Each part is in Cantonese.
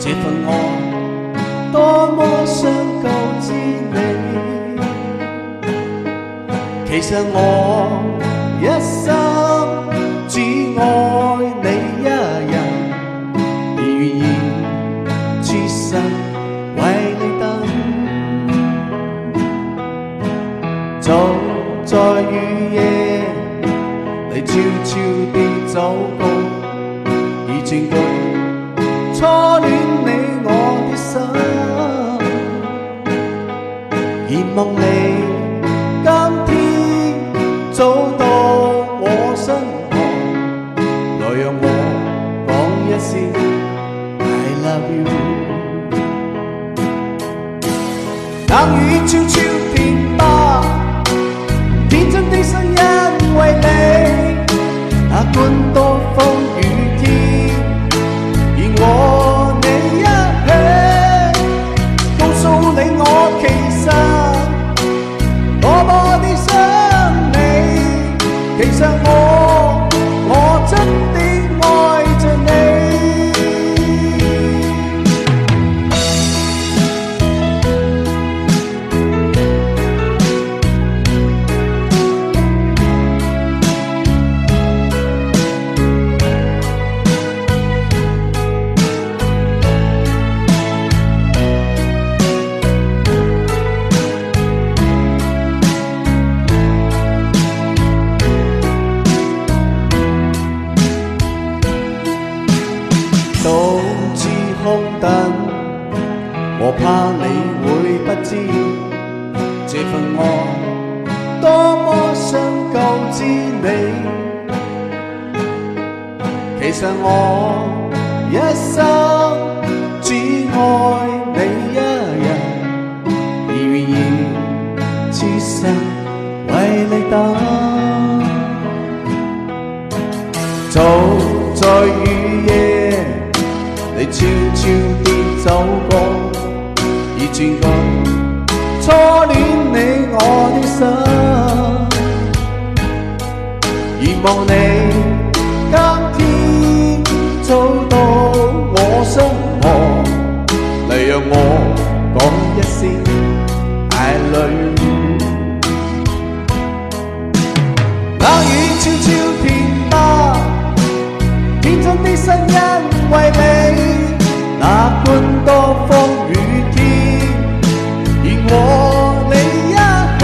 這份愛多麼想告知你，其實我一生只愛你一人，而願意此生為你等。走在雨夜，你悄悄地走過，已佔據初戀你我的心，願望你今天早到我身旁，來讓我講一聲 I love you。 冷雨悄悄填吧，天真的心因為你，哪管多風雨天，而我你一起，告訴你我其實多麼的想你，其實我真的愛着你。都知空等，我怕你會不知，這份愛多麼想告知你，其實我一生只愛你一人，而願意此生為你等。走在雨夜，你悄悄地走過，已佔據初戀你我的心，願望你今天早到我身旁，嚟讓我講一聲 I love you。 冷雨悄悄填吧，天真的心因為你，哪管多風雨天，而我你一起，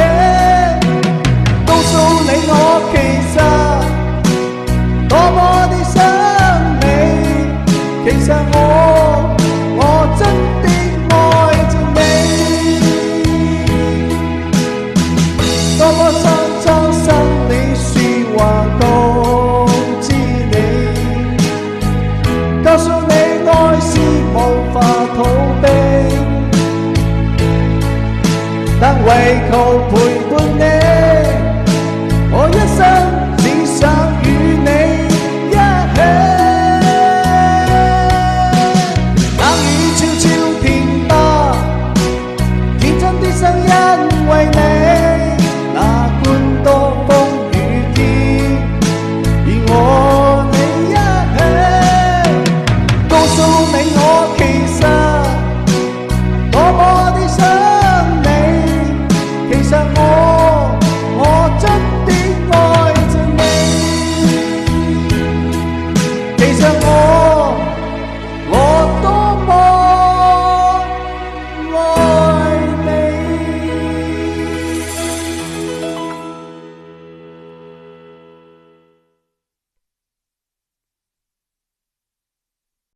告訴你我其實多麼的想你，其實我真的愛着你，多麼想將心裏說話告知你，告訴你愛是無法逃避，但唯求